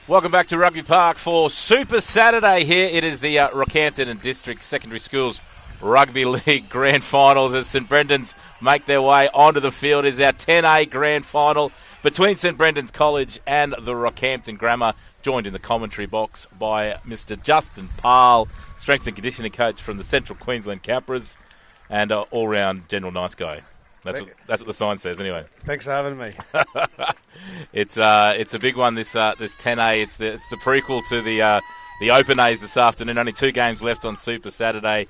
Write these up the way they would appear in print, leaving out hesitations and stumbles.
Welcome back to Rugby Park for Super Saturday here. It is the Rockhampton and District Secondary Schools Rugby League Grand Finals as St Brendan's make their way onto the field. It is our 10A Grand Final between St Brendan's College and the Rockhampton Grammar, joined in the commentary box by Mr Justin Parle, strength and conditioning coach from the Central Queensland Capras, and all-round general nice guy. That's what the sign says, anyway. Thanks for having me. It's a big one. This 10A. It's the prequel to the Open A's this afternoon. Only 2 games left on Super Saturday,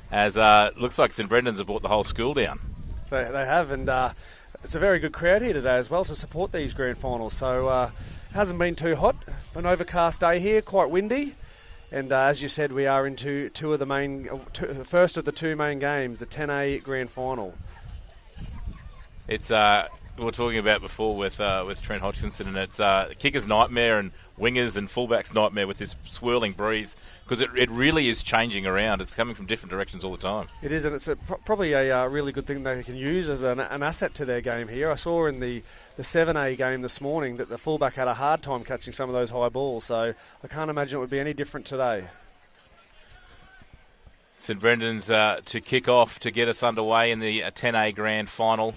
as looks like St Brendan's have brought the whole school down. They have, and it's a very good crowd here today as well to support these grand finals. So it hasn't been too hot. An overcast day here, quite windy. And as you said, we are into first of the 2 main games, the 10A Grand Final. It's we were talking about before with Trent Hodgkinson, and it's kicker's nightmare and wingers and fullbacks nightmare with this swirling breeze, because it really is changing around. It's coming from different directions all the time. It is, and it's probably a really good thing they can use as an asset to their game here. I saw in the 7A game this morning that the fullback had a hard time catching some of those high balls, so I can't imagine it would be any different today. St Brendan's to kick off to get us underway in the 10A Grand Final.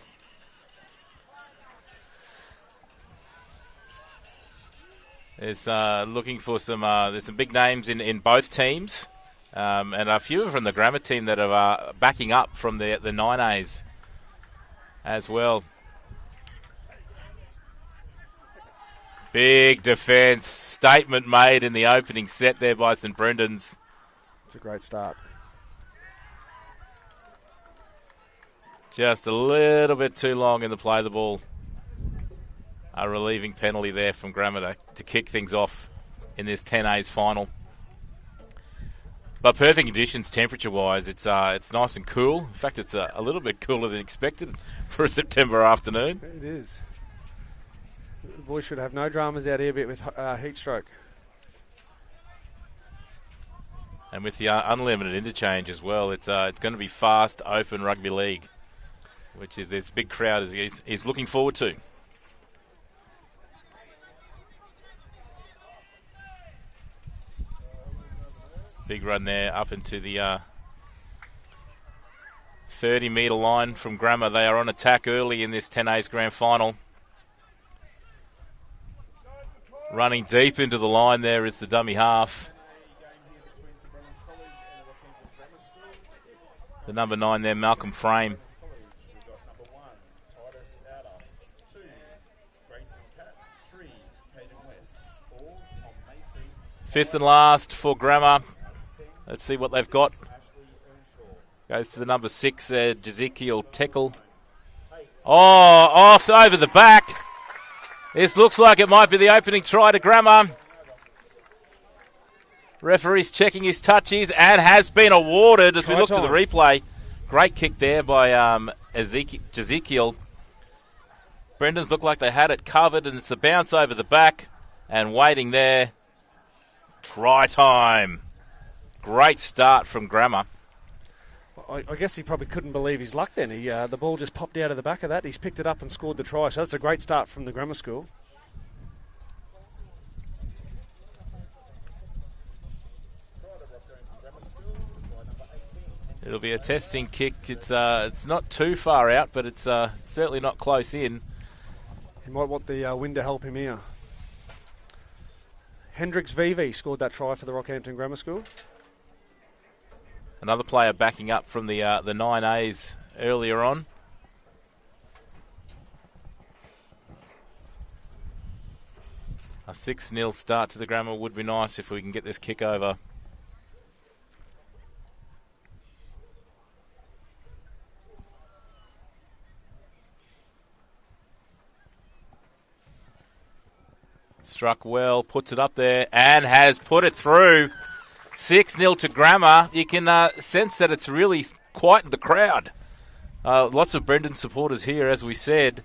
It's looking for some. There's some big names in both teams, and a few from the Grammar team that are backing up from the 9As as well. Big defence statement made in the opening set there by St Brendan's. It's a great start. Just a little bit too long in the play of the ball. A relieving penalty there from Grammar to kick things off in this 10A's final. But perfect conditions temperature-wise. It's nice and cool. In fact, it's a little bit cooler than expected for a September afternoon. It is. The boys should have no dramas out here with heat stroke. And with the unlimited interchange as well, it's going to be fast, open rugby league, which is this big crowd is looking forward to. Big run there up into the 30-metre line from Grammar. They are on attack early in this 10A's Grand Final. Running deep into the line there is the dummy half. The number 9 there, Malcolm Frame. Fifth and last for Grammar. Let's see what they've got. Goes to the number 6, Jezekiel Teckle. Oh, off over the back. This looks like it might be the opening try to Grammar. Referee's checking his touches and has been awarded as we look to the replay. Great kick there by Jezekiel. Brendan's look like they had it covered, and it's a bounce over the back and waiting there. Try time. Great start from Grammar. I guess he probably couldn't believe his luck then. The ball just popped out of the back of that. He's picked it up and scored the try. So that's a great start from the Grammar School. It'll be a testing kick. It's not too far out, but it's certainly not close in. He might want the wind to help him here. Hendricks VV scored that try for the Rockhampton Grammar School. Another player backing up from the 9As earlier on. A 6-0 start to the Grammar would be nice if we can get this kick over. Struck well, puts it up there, and has put it through. 6-0 to Grammar. You can sense that it's really quietened the crowd. Lots of Brendan supporters here, as we said.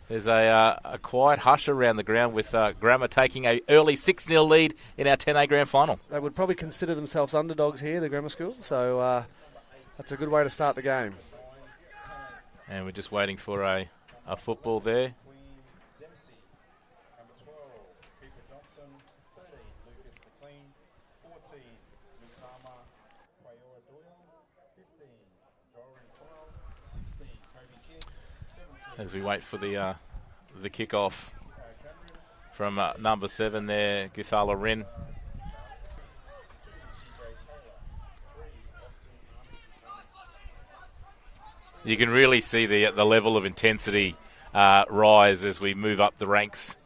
There's a quiet hush around the ground with Grammar taking an early 6-0 lead in our 10A Grand Final. They would probably consider themselves underdogs here, the Grammar School, so that's a good way to start the game. And we're just waiting for a football there. As we wait for the kickoff from number 7 there, Guthala Rin. You can really see the level of intensity rise as we move up the ranks.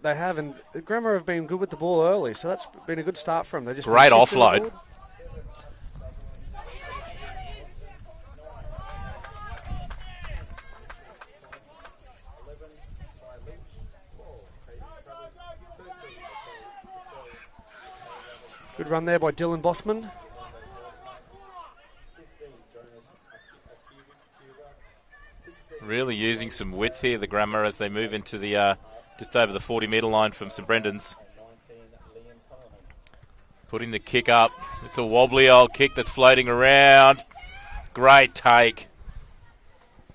They have, and Grammar have been good with the ball early, so that's been a good start for them. They just great offload. Good run there by Dylan Bossman. Really using some width here, the Grammar, as they move into the just over the 40-metre line from St Brendan's. Putting the kick up. It's a wobbly old kick that's floating around. Great take.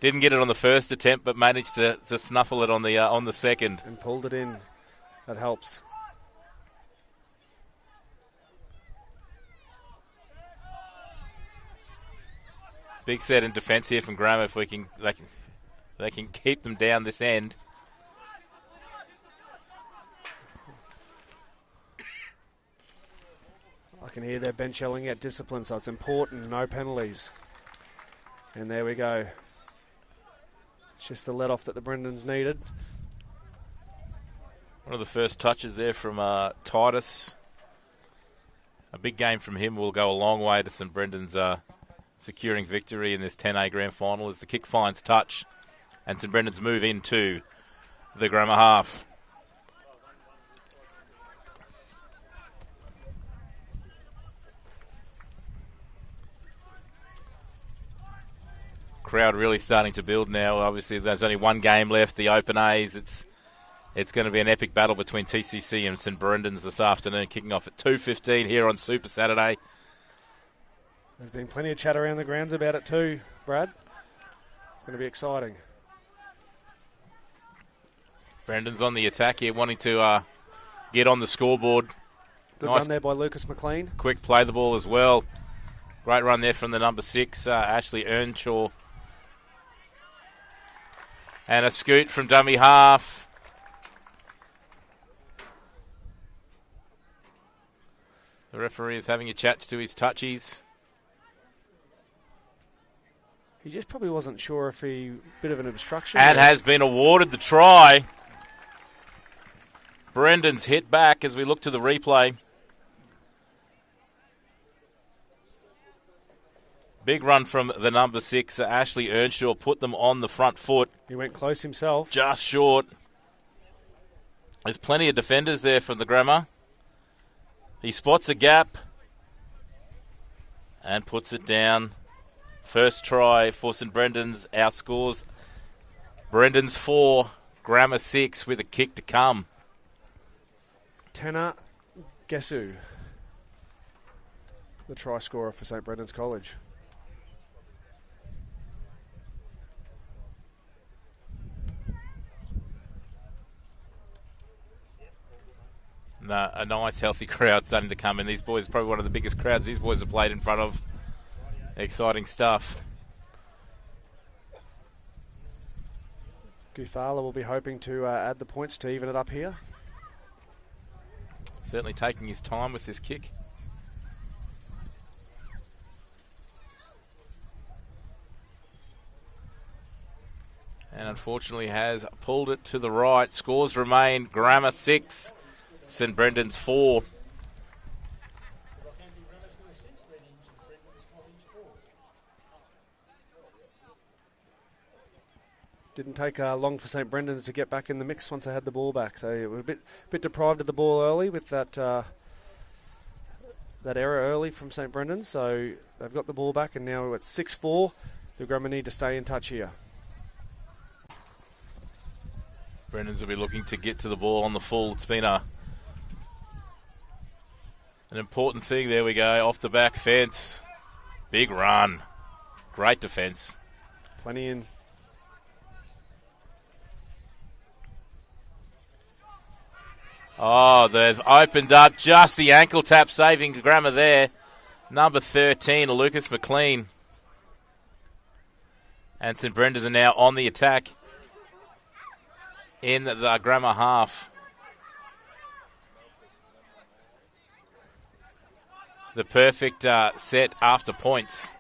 Didn't get it on the first attempt, but managed to snuffle it on the second. And pulled it in. That helps. Big set in defence here from Grammar if they can keep them down this end. I can hear their bench yelling at discipline, so it's important, no penalties. And there we go. It's just the let-off that the Brendans needed. One of the first touches there from Titus. A big game from him will go a long way to St Brendan's securing victory in this 10A Grand Final as the kick finds touch and St Brendan's move into the Grammar half. Crowd really starting to build now. Obviously there's only one game left, the Open A's. It's going to be an epic battle between TCC and St Brendan's this afternoon, kicking off at 2:15 here on Super Saturday. There's been plenty of chat around the grounds about it too, Brad. It's going to be exciting. Brendan's on the attack here, wanting to get on the scoreboard. Good Nice run there by Lucas McLean. Quick play the ball as well. Great run there from the number 6, Ashley Earnshaw. And a scoot from dummy half. The referee is having a chat to his touchies. He just probably wasn't sure if bit of an obstruction. And has been awarded the try. Brendan's hit back as we look to the replay. Big run from the number 6, Ashley Earnshaw, put them on the front foot. He went close himself. Just short. There's plenty of defenders there from the Grammar. He spots a gap and puts it down. First try for St Brendan's. Our scores, Brendan's 4, Grammar 6 with a kick to come. Tanner Gesu, the try scorer for St Brendan's College. A nice, healthy crowd starting to come in. These boys are probably one of the biggest crowds these boys have played in front of. Exciting stuff. Guthala will be hoping to add the points to even it up here. Certainly taking his time with this kick. And unfortunately has pulled it to the right. Scores remain Grammar 6, St Brendan's 4. Didn't take long for St Brendan's to get back in the mix once they had the ball back. They were a bit deprived of the ball early with that error early from St Brendan's. So they've got the ball back, and now it's 6-4. The Grammar need to stay in touch here. Brendan's will be looking to get to the ball on the full. It's been an important thing. There we go, off the back fence. Big run. Great defence. Plenty in. Oh, they've opened up. Just the ankle tap saving Grammar there. Number 13, Lucas McLean. And St Brendan's are now on the attack in the Grammar half. The perfect set after points.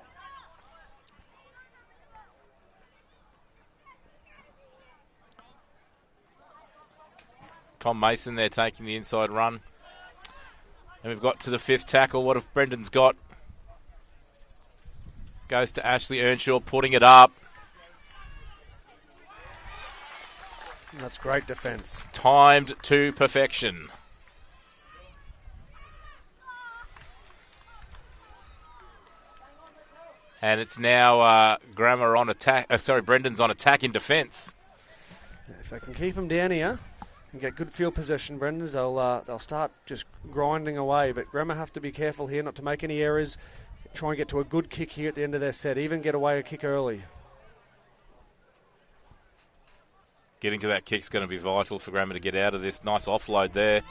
Tom Mason there taking the inside run. And we've got to the fifth tackle. What have Brendan's got? Goes to Ashley Earnshaw, putting it up. That's great defence. Timed to perfection. And it's now Grammar on attack. Brendan's on attack in defence. If they can keep them down here and get good field possession, Brendan's, they'll start just grinding away. But Grammar have to be careful here not to make any errors. Try and get to a good kick here at the end of their set. Even get away a kick early. Getting to that kick's going to be vital for Grammar to get out of this. Nice offload there.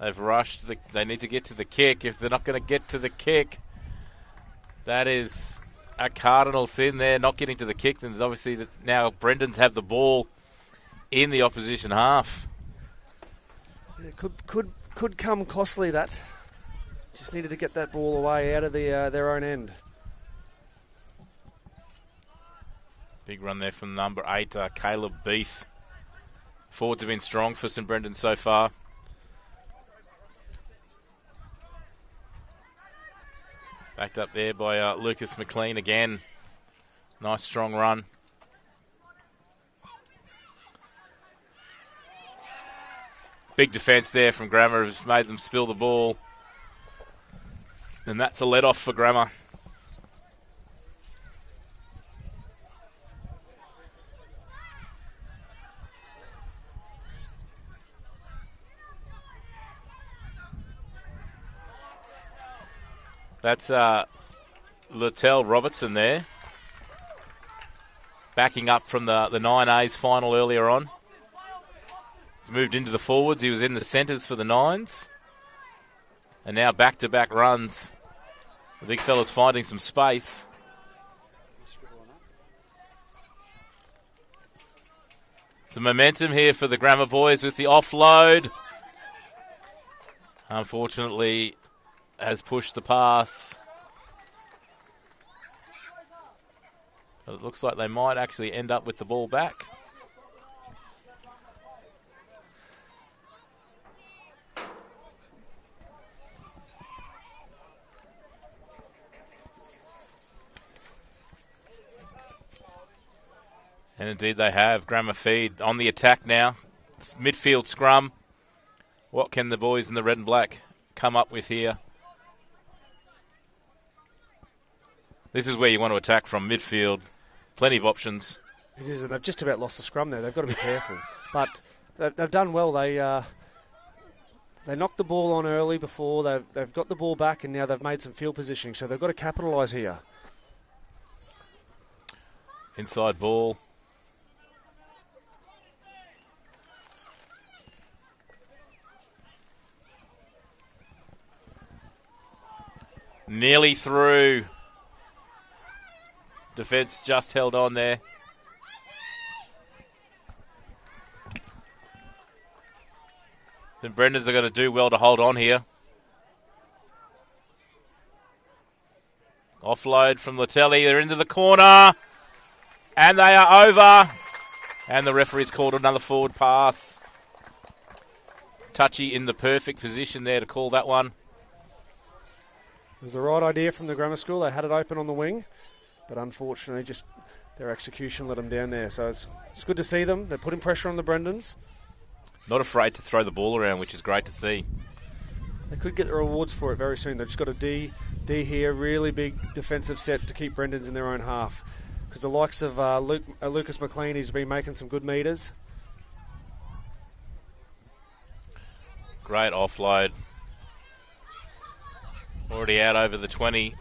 They've rushed. They need to get to the kick. If they're not going to get to the kick, that is a cardinal sin there. Not getting to the kick, then obviously now Brendan's have the ball in the opposition half. It could come costly, that. Just needed to get that ball away out of their own end. Big run there from number 8, Caleb Beath. Forwards have been strong for St Brendan so far. Backed up there by Lucas McLean again. Nice strong run. Big defence there from Grammar has made them spill the ball. And that's a let-off for Grammar. That's Littell Robertson there. Backing up from the 9A's final earlier on. He's moved into the forwards. He was in the centres for the 9s. And now back-to-back runs. The big fella's finding some space. Some momentum here for the Grammar boys with the offload. Unfortunately, has pushed the pass. But it looks like they might actually end up with the ball back. And indeed they have. Grammar feed on the attack now. It's midfield scrum. What can the boys in the red and black come up with here? This is where you want to attack from midfield. Plenty of options. It is, and they've just about lost the scrum there. They've got to be careful. But they've done well. They knocked the ball on early before. They've got the ball back, and now they've made some field positioning. So they've got to capitalise here. Inside ball. Nearly through. Defence just held on there. St Brendan's are going to do well to hold on here. Offload from Latelli. They're into the corner. And they are over. And the referee's called another forward pass. Touchy in the perfect position there to call that one. It was the right idea from the grammar school. They had it open on the wing, but unfortunately just their execution let them down there. So it's good to see them. They're putting pressure on the Brendans. Not afraid to throw the ball around, which is great to see. They could get the rewards for it very soon. They've just got a D here, really big defensive set to keep Brendans in their own half. Because the likes of Lucas McLean, he's been making some good meters. Great offload. Already out over the 20.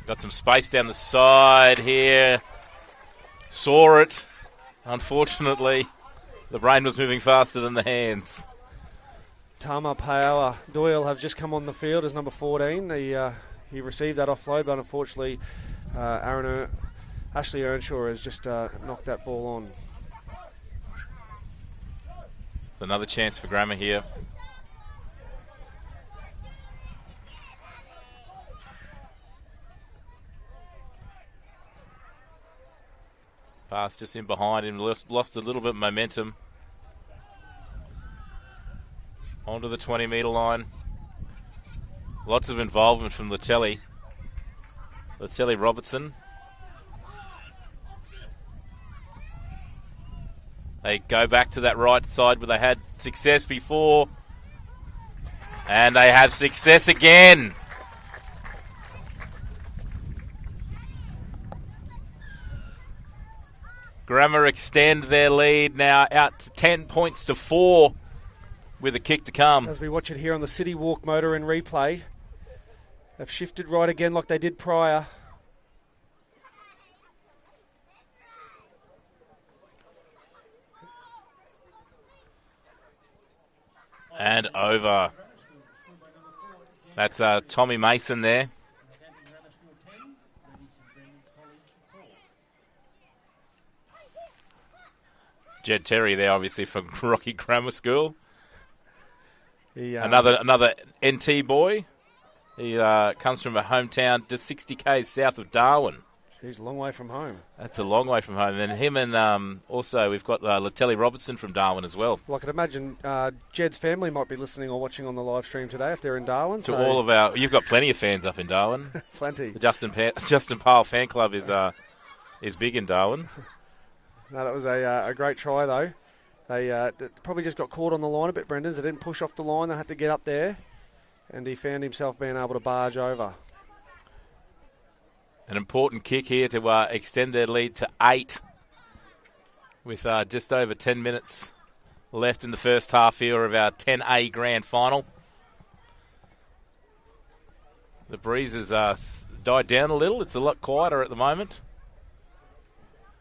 Got some space down the side here. Saw it. Unfortunately, the brain was moving faster than the hands. Tama Paoa Doyle have just come on the field as number 14. He received that offload, but unfortunately, Ashley Earnshaw has just knocked that ball on. Another chance for Grammar here. Pass just in behind him, lost a little bit of momentum. Onto the 20-metre line. Lots of involvement from Latelli. Latelli Robertson. They go back to that right side where they had success before. And they have success again. Grammar extend their lead now out to 10 points to 4 with a kick to come. As we watch it here on the City Walk motor in replay, they've shifted right again like they did prior. And over. That's Tommy Mason there. Jed Terry there, obviously, from Rocky Grammar School. Another NT boy. He comes from a hometown just 60 k's south of Darwin. He's a long way from home. That's a long way from home. And him and also we've got Latelli Robertson from Darwin as well. Well, I could imagine Jed's family might be listening or watching on the live stream today if they're in Darwin. To all of our, you've got plenty of fans up in Darwin. Plenty. The Justin Pyle fan club is big in Darwin. No, that was a great try though. They probably just got caught on the line a bit, Brendan. They didn't push off the line. They had to get up there, and he found himself being able to barge over. An important kick here to extend their lead to 8 with just over 10 minutes left in the first half here of our 10A Grand Final. The breeze has died down a little. It's a lot quieter at the moment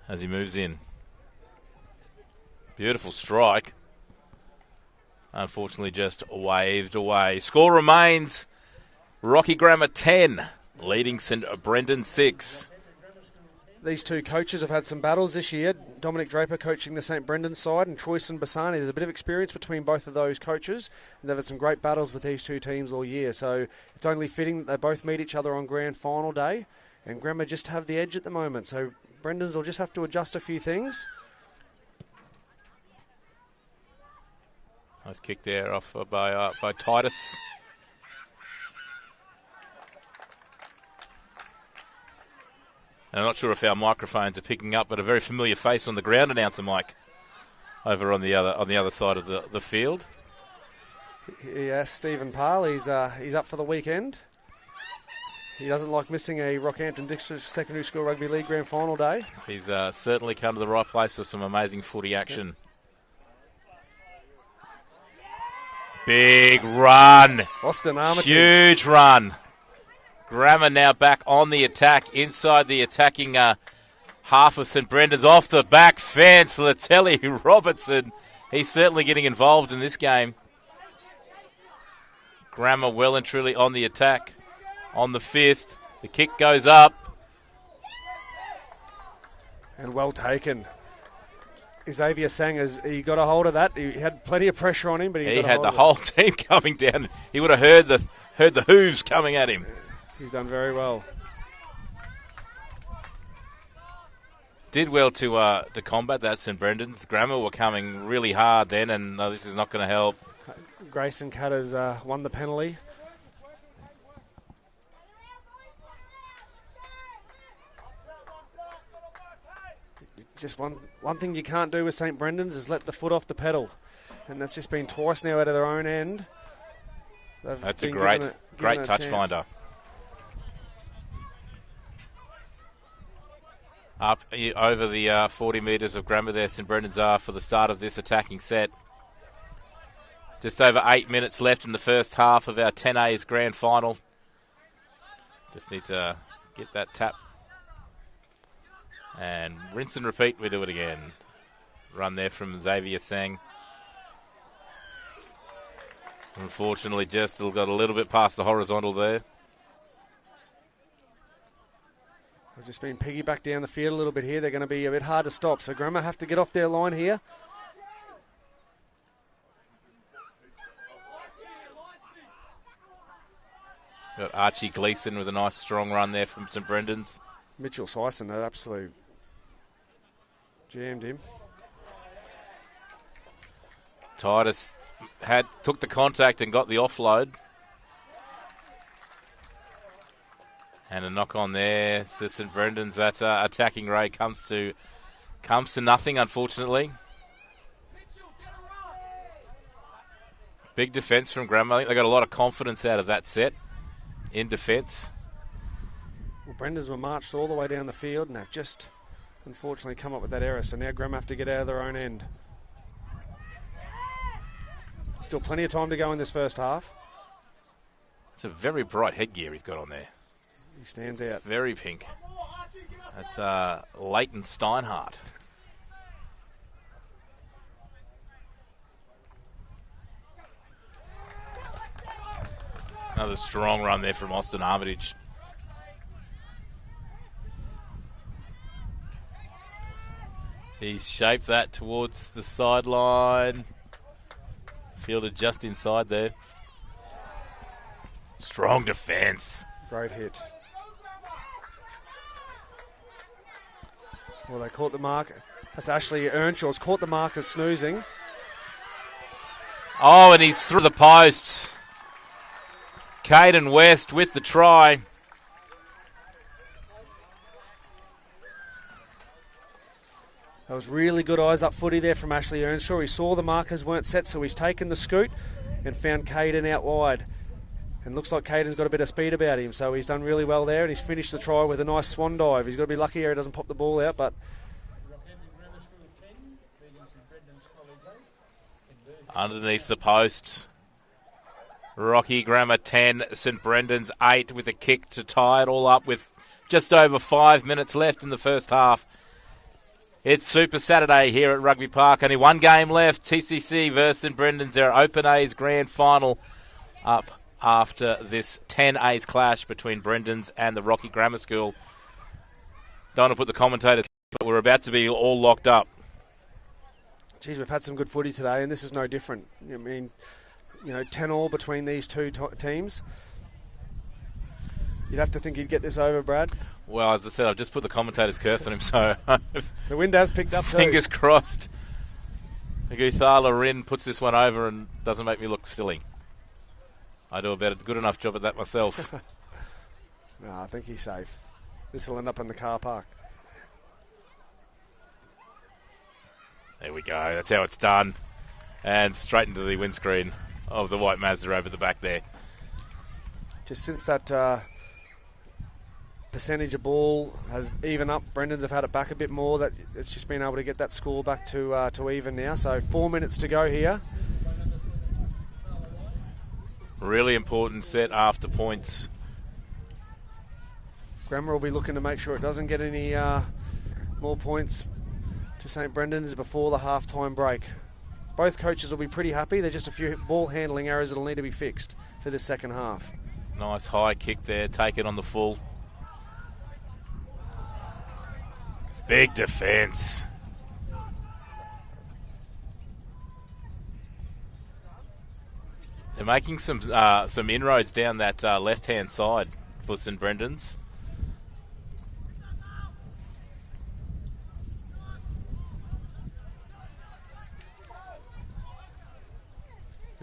as he moves in. Beautiful strike. Unfortunately just waved away. Score remains Rocky Grammar 10. Leading St Brendan 6. These two coaches have had some battles this year. Dominic Draper coaching the St Brendan side and Troyson Bassani. There's a bit of experience between both of those coaches, and they've had some great battles with these two teams all year. So it's only fitting that they both meet each other on Grand Final day, and Grammar just have the edge at the moment. So Brendans will just have to adjust a few things. Nice kick there off by Titus. And I'm not sure if our microphones are picking up, but a very familiar face on the ground announcer mic over on the other side of the field. Yes, Stephen Parle, he's up for the weekend. He doesn't like missing a Rockhampton District Secondary School Rugby League Grand Final day. He's certainly come to the right place for some amazing footy action. Yep. Big run. Austin Armitage. Huge run. Grammar now back on the attack, inside the attacking half of St Brendan's, off the back fence. Latelli Robertson, he's certainly getting involved in this game. Grammar well and truly on the attack. On the 5th, the kick goes up. And well taken. Xavier Sangers, he got a hold of that. He had plenty of pressure on him, but he had the whole team coming down. He would have heard the hooves coming at him. He's done very well. did well to combat that. St Brendan's Grammar were coming really hard then, and this is not going to help. Grayson Cutters won the penalty. Just one thing you can't do with St Brendan's is let the foot off the pedal, and that's just been twice now out of their own end. That's a great touch finder. Up over the 40 metres of Grammar there, St Brendan's are for the start of this attacking set. Just over 8 minutes left in the first half of our 10A's grand final. Just need to get that tap. And rinse and repeat, we do it again. Run there from Xavier Seng. Unfortunately, just got a little bit past the horizontal there. They've just been piggybacked down the field a little bit here. They're going to be a bit hard to stop. So Grammar have to get off their line here. Got Archie Gleeson with a nice strong run there from St Brendan's. Mitchell Sison, an absolute jammed him. Titus took the contact and got the offload. And a knock on there. So St Brendan's, that attacking ray comes to nothing, unfortunately. Big defence from Grammar. I think they got a lot of confidence out of that set in defence. Well, Brendan's were marched all the way down the field, and they've just unfortunately come up with that error. So now Grammar have to get out of their own end. Still plenty of time to go in this first half. It's a very bright headgear he's got on there. He stands out. Very pink. That's Leighton Steinhardt. Another strong run there from Austin Armitage. He's shaped that towards the sideline. Fielded just inside there. Strong defence. Great hit. Well, they caught the mark. That's Ashley Earnshaw's caught the mark as snoozing. Oh, and he's through the posts. Caden West with the try. That was really good eyes up footy there from Ashley Earnshaw. He saw the markers weren't set, so he's taken the scoot and found Caden out wide. And looks like Caden's got a bit of speed about him, so he's done really well there, and he's finished the try with a nice swan dive. He's got to be lucky here he doesn't pop the ball out, but... Underneath the posts. Rocky Grammar 10, St Brendan's 8 with a kick to tie it all up with just over 5 minutes left in the first half. It's Super Saturday here at Rugby Park. Only one game left. TCC versus St Brendan's, their Open A's grand final up after this 10 A's clash between Brendan's and the Rocky Grammar School. Don't want to put the commentators, but we're about to be all locked up. Geez, we've had some good footy today, and this is no different. I mean, 10-all between these two teams. You'd have to think you'd get this over, Brad. Well, as I said, I've just put the commentator's curse on him, so... The wind has picked up too. Fingers crossed. Guthala Rin puts this one over and doesn't make me look silly. I do a good enough job at that myself. No, I think he's safe. This will end up in the car park. There we go. That's how it's done. And straight into the windscreen of the white Mazda over the back there. Just since that percentage of ball has even up, Brendan's have had it back a bit more. That it's just been able to get that score back to even now. So 4 minutes to go here. Really important set after points. Grammar will be looking to make sure it doesn't get any more points to St Brendan's before the half-time break. Both coaches will be pretty happy. There's just a few ball handling errors that'll need to be fixed for this second half. Nice high kick there. Take it on the full. Big defence. They're making some inroads down that left-hand side for St Brendan's.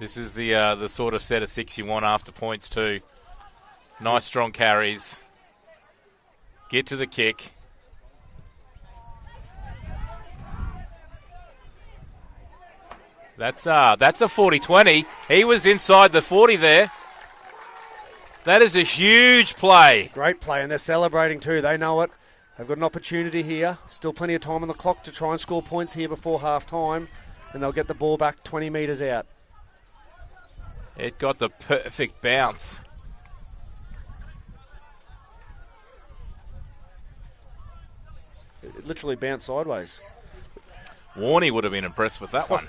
This is the sort of set of 6 you want after points too. Nice strong carries. Get to the kick. That's a 40-20. He was inside the 40 there. That is a huge play. Great play, and they're celebrating too. They know it. They've got an opportunity here. Still plenty of time on the clock to try and score points here before half-time, and they'll get the ball back 20 metres out. It got the perfect bounce. It literally bounced sideways. Warney would have been impressed with that one.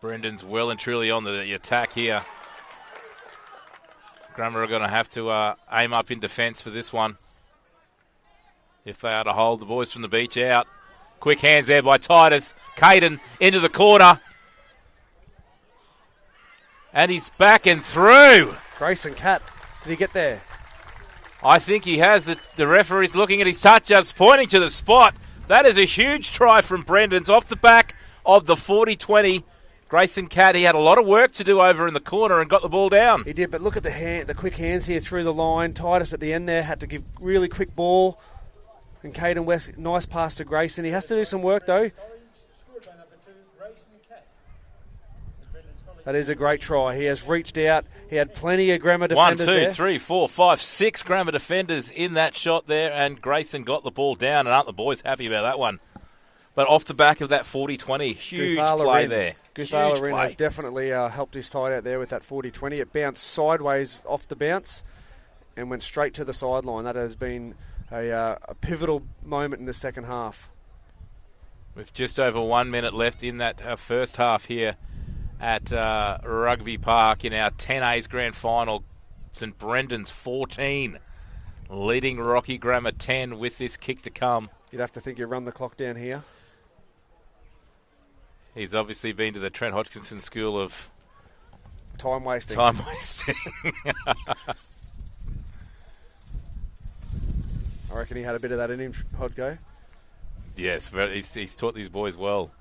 Brendan's well and truly on the attack here. Grammar are going to have to aim up in defence for this one if they are to hold the boys from the beach out. Quick hands there by Titus. Caden into the corner. And he's back and through. Grayson Catt, did he get there? I think he has. The referee's looking at his touch, just pointing to the spot. That is a huge try from Brendan's off the back of the 40-20. Grayson Catt, he had a lot of work to do over in the corner and got the ball down. He did, but look at the quick hands here through the line. Titus at the end there had to give really quick ball. And Caden West, nice pass to Grayson. He has to do some work though. That is a great try. He has reached out. He had plenty of Grammar defenders there. 1, 2, 3, 4, 5, 6 Grammar defenders in that shot there, and Grayson got the ball down, and aren't the boys happy about that one? But off the back of that 40-20, huge play there. Guthala Rin has definitely helped his side out there with that 40-20. It bounced sideways off the bounce and went straight to the sideline. That has been a pivotal moment in the second half. With just over 1 minute left in that first half here at Rugby Park in our 10A's Grand Final, St Brendan's 14, leading Rocky Grammar 10 with this kick to come. You'd have to think you run the clock down here. He's obviously been to the Trent Hodgkinson School of time wasting. I reckon he had a bit of that in him, Hodgo. Yes, he's taught these boys well.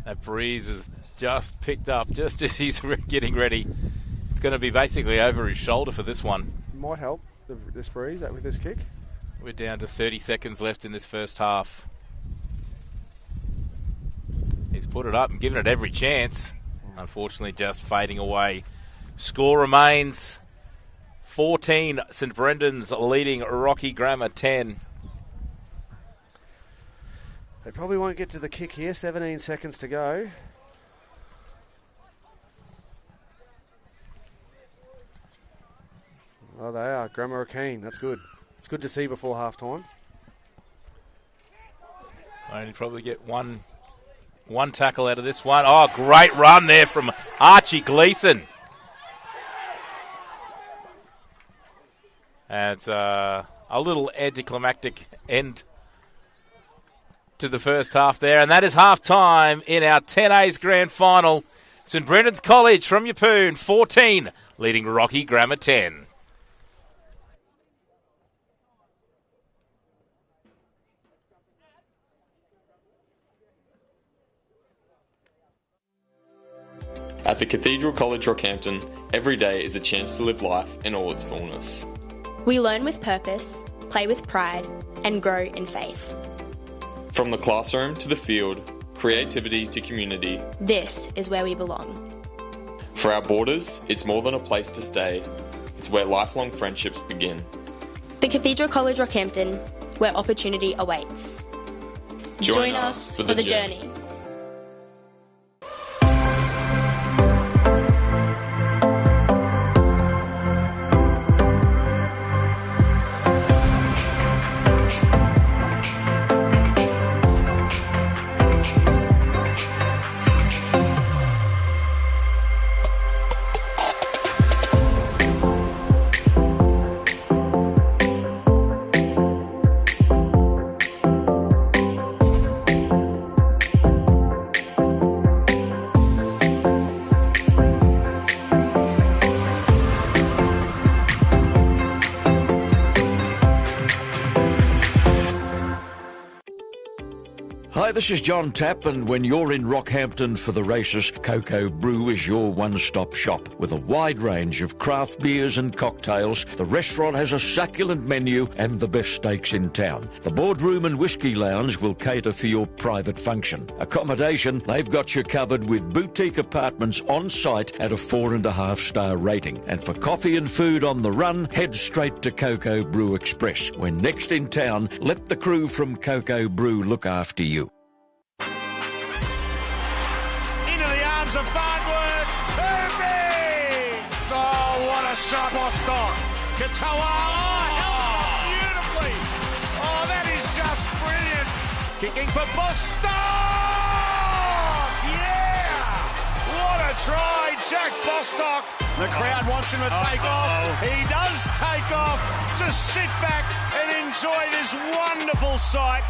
That breeze has just picked up just as he's getting ready. It's going to be basically over his shoulder for this one. Might help this breeze with this kick. We're down to 30 seconds left in this first half. He's put it up and given it every chance. Unfortunately, just fading away. Score remains 14. St Brendan's leading Rocky Grammar 10. They probably won't get to the kick here. 17 seconds to go. Oh, they are. Grammar are keen. That's good. It's good to see before half-time. Only probably get one tackle out of this one. Oh, great run there from Archie Gleeson. And it's a little anticlimactic end to the first half there. And that is half-time in our 10A's Grand Final. St Brendan's College from Yeppoon, 14, leading Rocky Grammar 10. At the Cathedral College Rockhampton, every day is a chance to live life in all its fullness. We learn with purpose, play with pride, and grow in faith. From the classroom to the field, creativity to community, this is where we belong. For our boarders, it's more than a place to stay. It's where lifelong friendships begin. The Cathedral College Rockhampton, where opportunity awaits. Join us for the journey. Hi, this is John Tapp, and when you're in Rockhampton for the races, Cocoa Brew is your one-stop shop. With a wide range of craft beers and cocktails, the restaurant has a succulent menu and the best steaks in town. The boardroom and whiskey lounge will cater for your private function. Accommodation, they've got you covered with boutique apartments on site at a 4.5-star rating. And for coffee and food on the run, head straight to Cocoa Brew Express. When next in town, let the crew from Cocoa Brew look after you. Into the arms of Farnworth. Herbie! Oh, what a shot. Bostock. Katoa. Oh, held it beautifully. Oh, that is just brilliant. Kicking for Bostock. Yeah! What a try, Jack Bostock. The crowd wants him to take off. He does take off. Just sit back and enjoy this wonderful sight.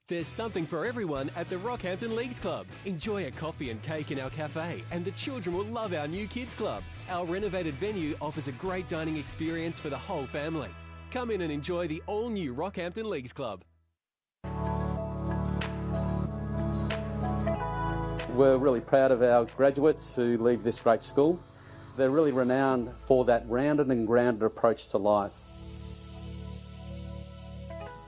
There's something for everyone at the Rockhampton Leagues Club. Enjoy a coffee and cake in our cafe, and the children will love our new kids club. Our renovated venue offers a great dining experience for the whole family. Come in and enjoy the all-new Rockhampton Leagues Club. We're really proud of our graduates who leave this great school. They're really renowned for that rounded and grounded approach to life.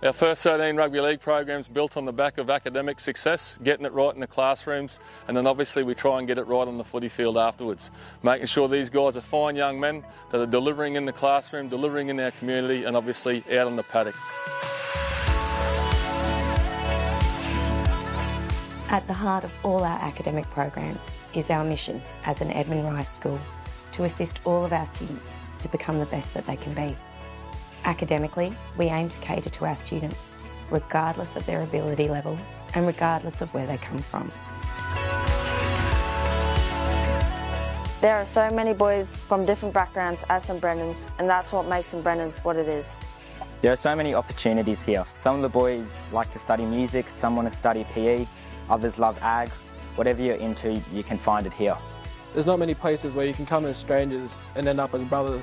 Our first 13 rugby league program's built on the back of academic success, getting it right in the classrooms, and then obviously we try and get it right on the footy field afterwards, making sure these guys are fine young men that are delivering in the classroom, delivering in our community, and obviously out on the paddock. At the heart of all our academic programs is our mission as an Edmund Rice school to assist all of our students to become the best that they can be. Academically, we aim to cater to our students, regardless of their ability levels and regardless of where they come from. There are so many boys from different backgrounds at St Brendan's, and that's what makes St Brendan's what it is. There are so many opportunities here. Some of the boys like to study music, some want to study PE, others love ag. Whatever you're into, you can find it here. There's not many places where you can come as strangers and end up as brothers.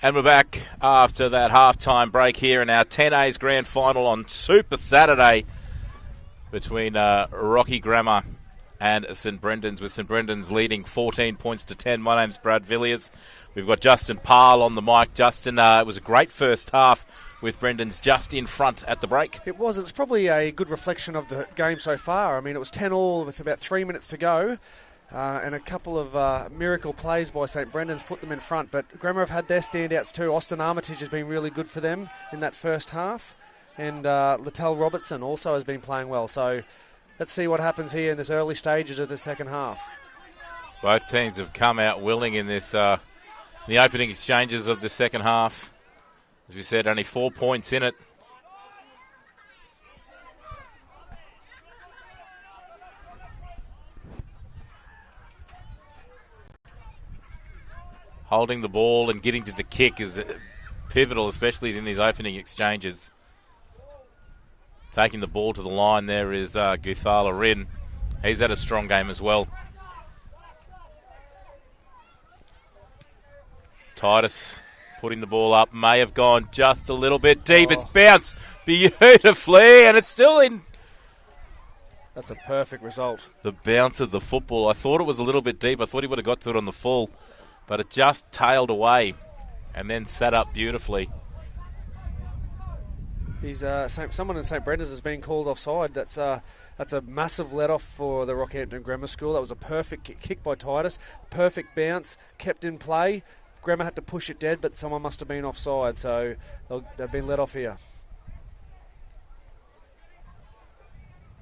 And we're back after that halftime break here in our 10A's grand final on Super Saturday between Rocky Grammar and St Brendan's, with St Brendan's leading 14 points to 10. My name's Brad Villiers. We've got Justin Parle on the mic. Justin, it was a great first half with Brendan's just in front at the break. It was. It's probably a good reflection of the game so far. I mean, it was 10-all with about 3 minutes to go. And a couple of miracle plays by St Brendan's put them in front. But Grammar have had their standouts too. Austin Armitage has been really good for them in that first half. And Littell Robertson also has been playing well. So let's see what happens here in this early stages of the second half. Both teams have come out willing in this the opening exchanges of the second half. As we said, only 4 points in it. Holding the ball and getting to the kick is pivotal, especially in these opening exchanges. Taking the ball to the line there is Guthala Rin. He's had a strong game as well. Titus putting the ball up. May have gone just a little bit deep. It's bounced beautifully, and it's still in. That's a perfect result. The bounce of the football. I thought it was a little bit deep. I thought he would have got to it on the full. But it just tailed away and then set up beautifully. He's someone in St Brendan's has been called offside. That's a massive let-off for the Rockhampton Grammar School. That was a perfect kick by Titus. Perfect bounce, kept in play. Grammar had to push it dead, but someone must have been offside, so they've been let off here.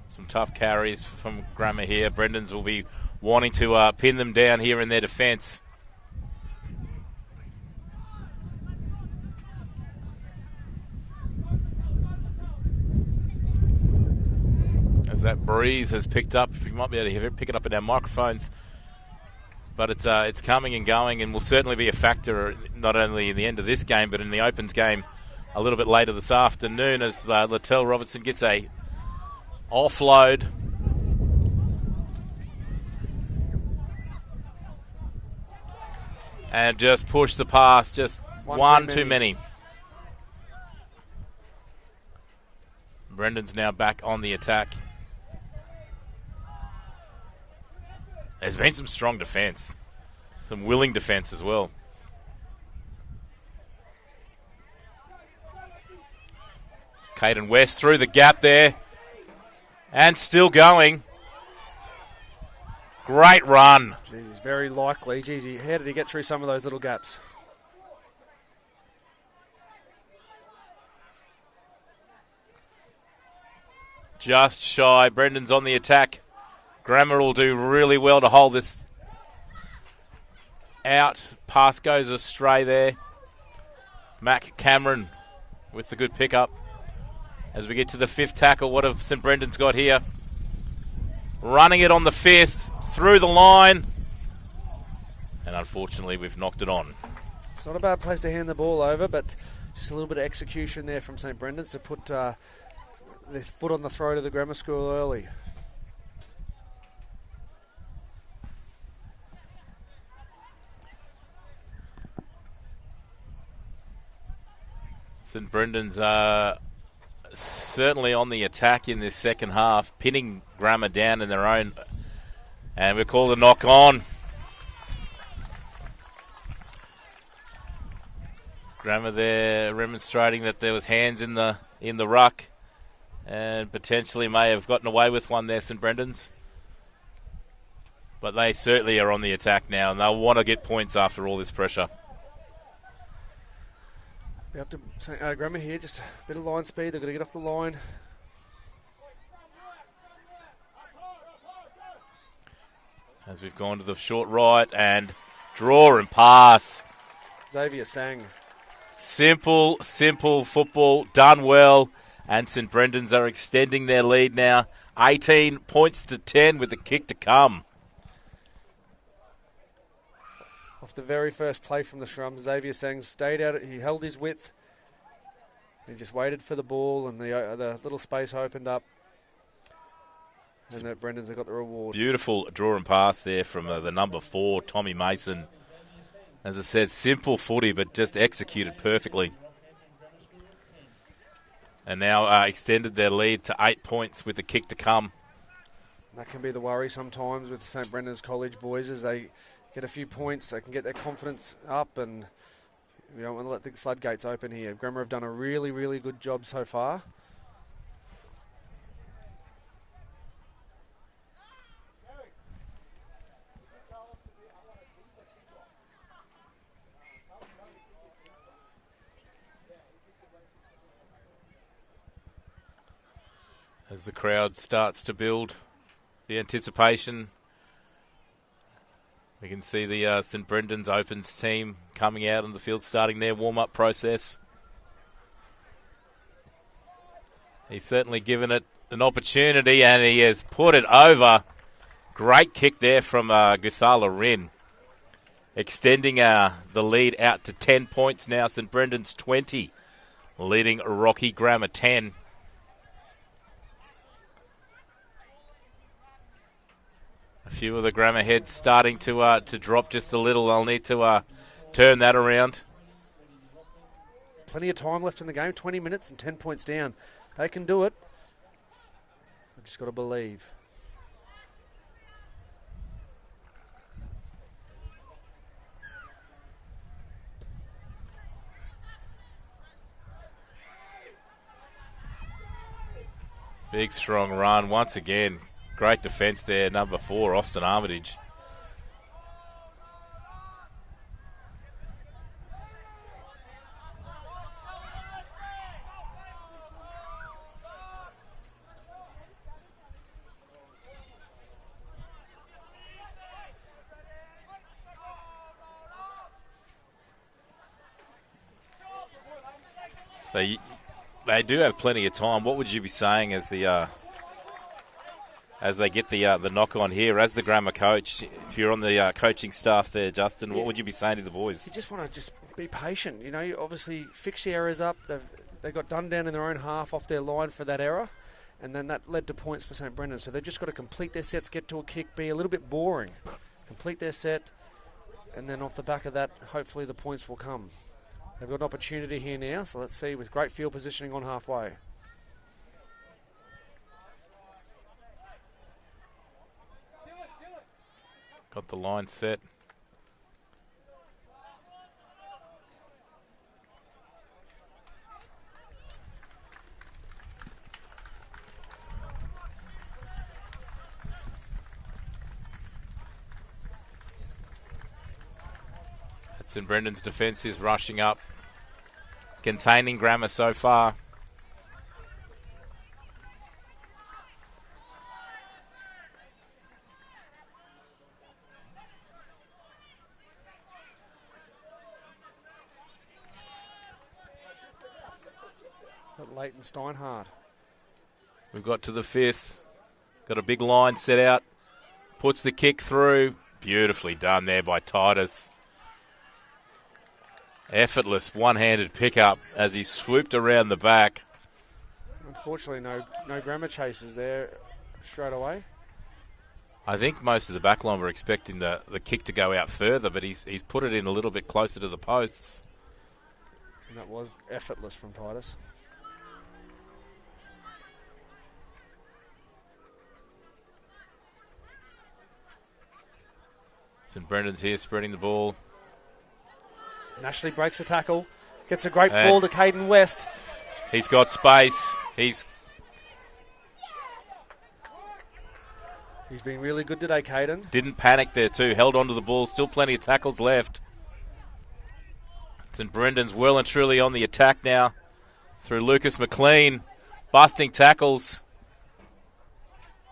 Some tough carries from Grammar here. Brendan's will be wanting to pin them down here in their defence. As that breeze has picked up, you might be able to hear it, pick it up in our microphones. But it's coming and going, and will certainly be a factor not only in the end of this game, but in the Opens game a little bit later this afternoon, as Littell Robertson gets a offload. And just push the pass, just one too many. Brendan's now back on the attack. There's been some strong defence. Some willing defence as well. Caden West through the gap there. And still going. Great run. Jeez, very likely. Jeez, how did he get through some of those little gaps? Just shy. Brendan's on the attack. Grammar will do really well to hold this out. Pass goes astray there. Mac Cameron with the good pickup. As we get to the fifth tackle, what have St Brendan's got here? Running it on the fifth, through the line. And unfortunately, we've knocked it on. It's not a bad place to hand the ball over, but just a little bit of execution there from St Brendan's to put their foot on the throat of the Grammar School early. St Brendan's certainly on the attack in this second half, pinning Grammar down in their own, and we're called a knock on. Grammar there demonstrating that there was hands in the ruck, and potentially may have gotten away with one there, St Brendan's. But they certainly are on the attack now, and they'll want to get points after all this pressure. Up to St Grammar here, just a bit of line speed. They've got to get off the line. As we've gone to the short right and draw and pass. Xavier Sang. Simple football, done well. And St Brendan's are extending their lead now. 18 points to 10 with the kick to come. Off the very first play from the scrum, Xavier Sang stayed out. He held his width. He just waited for the ball, and the little space opened up. And the Brendan's have got the reward. Beautiful draw and pass there from the number 4, Tommy Mason. As I said, simple footy, but just executed perfectly. And now extended their lead to 8 points with the kick to come. That can be the worry sometimes with the St Brendan's College boys as they get a few points, they can get their confidence up, and we don't want to let the floodgates open here. Grammar have done a really, really good job so far. As the crowd starts to build the anticipation, we can see the St Brendan's Opens team coming out on the field, starting their warm-up process. He's certainly given it an opportunity, and he has put it over. Great kick there from Guthala Rin, extending the lead out to 10 points now. St Brendan's 20, leading Rocky Grammar 10. A few of the Grammar heads starting to drop just a little. They'll need to turn that around. Plenty of time left in the game, 20 minutes and 10 points down. They can do it. We've just got to believe. Big, strong run once again. Great defence there, number 4, Austin Armitage. They do have plenty of time. What would you be saying as they get the knock on here, as the Grammar coach? If you're on the coaching staff there, Justin, what would you be saying to the boys? You just want to just be patient. You know, you obviously fix the errors up. They got done down in their own half off their line for that error, and then that led to points for St Brendan. So they've just got to complete their sets, get to a kick, be a little bit boring. Complete their set, and then off the back of that, hopefully the points will come. They've got an opportunity here now, so let's see, with great field positioning on halfway. Got the line set. St Brendan's defence is rushing up, containing Grammar so far. Leighton Steinhardt. We've got to the 5th. Got a big line set out. Puts the kick through. Beautifully done there by Titus. Effortless one-handed pickup as he swooped around the back. Unfortunately, no Grammar chases there straight away. I think most of the backline were expecting the kick to go out further, but he's put it in a little bit closer to the posts. And that was effortless from Titus. St Brendan's here spreading the ball. And Ashley breaks a tackle. Gets a great ball to Caden West. He's got space. He's been really good today, Caden. Didn't panic there too. Held onto the ball. Still plenty of tackles left. St Brendan's well and truly on the attack now through Lucas McLean. Busting tackles.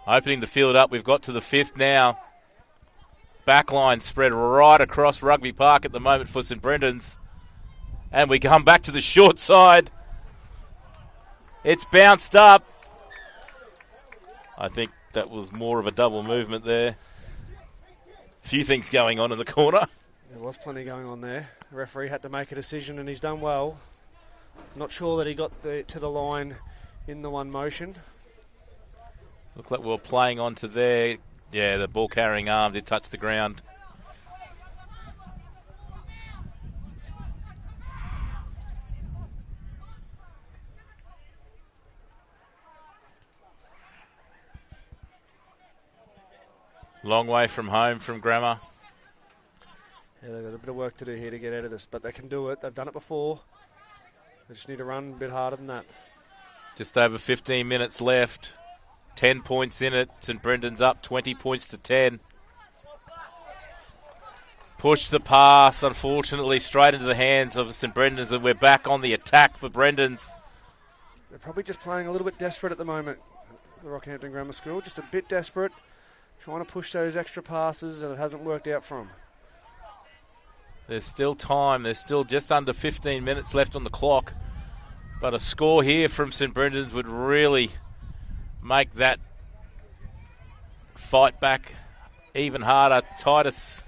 Opening the field up. We've got to the 5th now. Backline spread right across Rugby Park at the moment for St Brendan's. And we come back to the short side. It's bounced up. I think that was more of a double movement there. A few things going on in the corner. There was plenty going on there. The referee had to make a decision, and he's done well. Not sure that he got to the line in the one motion. Looked like we were playing onto there. Yeah, the ball carrying arm did touch the ground. Long way from home from Grammar. Yeah, they've got a bit of work to do here to get out of this, but they can do it. They've done it before. They just need to run a bit harder than that. Just over 15 minutes left. 10 points in it. St Brendan's up 20 points to 10. Push the pass, unfortunately, straight into the hands of St Brendan's, and we're back on the attack for Brendan's. They're probably just playing a little bit desperate at the moment, the Rockhampton Grammar School. Just a bit desperate, trying to push those extra passes, and it hasn't worked out for them. There's still time. There's still just under 15 minutes left on the clock. But a score here from St Brendan's would really make that fight back even harder. Titus,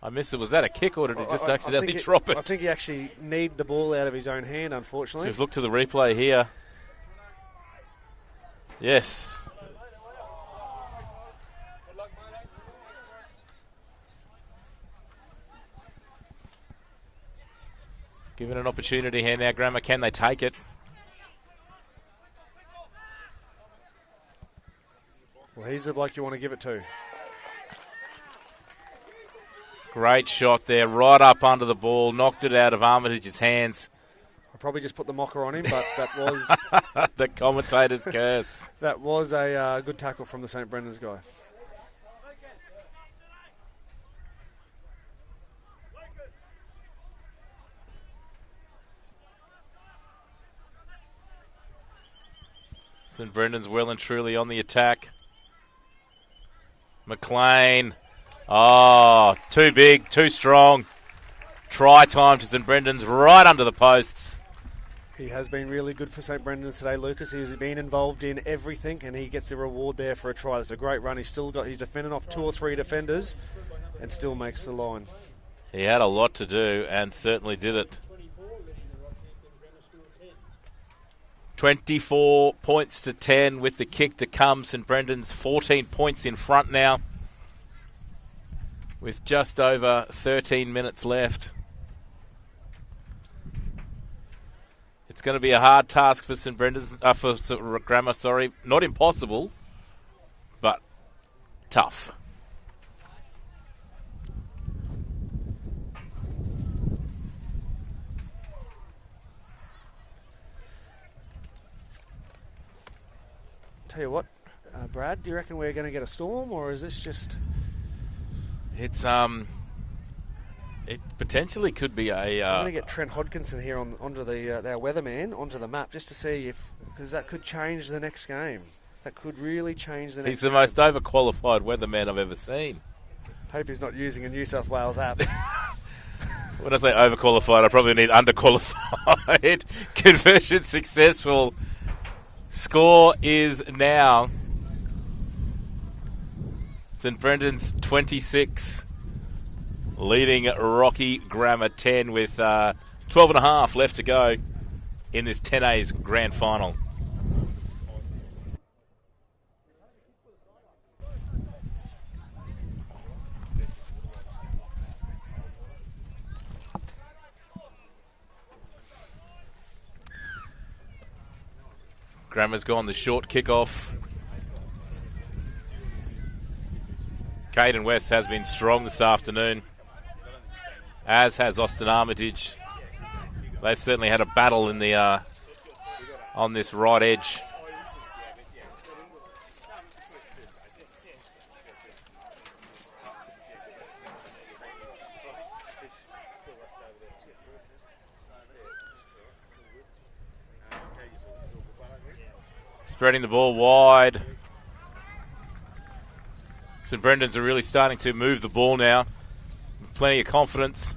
I missed it. Was that a kick, or did he just accidentally drop it? I think he actually kneed the ball out of his own hand, unfortunately. So we've looked to the replay here. Yes. Given an opportunity here now, Grammar. Can they take it? Well, he's the bloke you want to give it to. Great shot there, right up under the ball, knocked it out of Armitage's hands. I probably just put the mocker on him, but that was... the commentator's curse. That was a good tackle from the St Brendan's guy. St Brendan's well and truly on the attack. McLean. Oh, too big, too strong. Try time to St Brendan's right under the posts. He has been really good for St Brendan's today, Lucas. He's been involved in everything, and he gets a reward there for a try. It's a great run. He's defending off 2 or 3 defenders and still makes the line. He had a lot to do and certainly did it. 24 points to 10 with the kick to come. St Brendan's 14 points in front now with just over 13 minutes left. It's going to be a hard task for St Brendan's, for Grammar, sorry. Not impossible, but tough. Tell you what, Brad, do you reckon we're going to get a storm, or is this just... It's it potentially could be a... I'm going to get Trent Hodkinson here onto our weatherman onto the map just to see because that could change the next game. That could really change the next game. He's the most overqualified weatherman I've ever seen. Hope he's not using a New South Wales app. When I say overqualified, I probably need underqualified. Conversion successful. Score is now St Brendan's 26, leading Rocky Grammar 10 with 12 and a half left to go in this 10A's grand final. Grammar's gone the short kickoff. Caden West has been strong this afternoon, as has Austin Armitage. They've certainly had a battle in the on this right edge. Spreading the ball wide. St Brendan's are really starting to move the ball now. Plenty of confidence.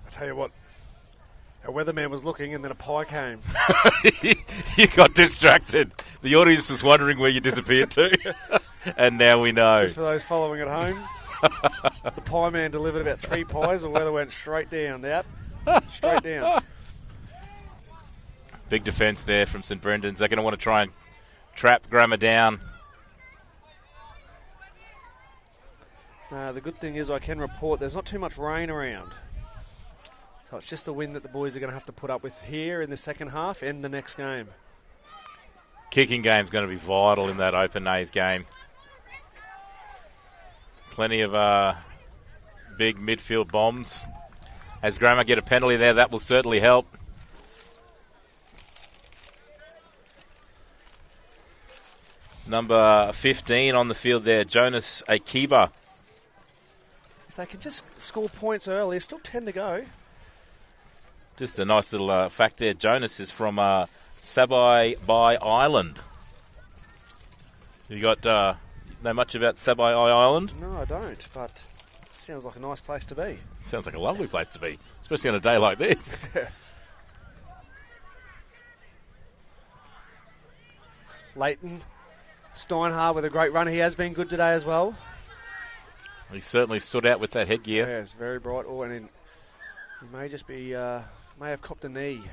I tell you what, our weatherman was looking and then a pie came. You got distracted. The audience was wondering where you disappeared to. And now we know. Just for those following at home. The pie man delivered about 3 pies. The weather went straight down. Straight down. Big defence there from St Brendan's. They're going to want to try and trap Grammar down. The good thing is I can report there's not too much rain around. So it's just a win that the boys are going to have to put up with here in the second half and the next game. Kicking game's going to be vital in that Open A's game. Plenty of big midfield bombs. As Grammar get a penalty there, that will certainly help. Number 15 on the field there, Jonas Akiba. If they can just score points early, still 10 to go. Just a nice little fact there. Jonas is from Sabai Island. You got know much about Sabai Island? No, I don't, but it sounds like a nice place to be. Sounds like a lovely place to be, especially on a day like this. Leighton Steinhardt with a great run. He has been good today as well. He certainly stood out with that headgear. Yeah, it's very bright. Oh, and he may just be, may have copped a knee.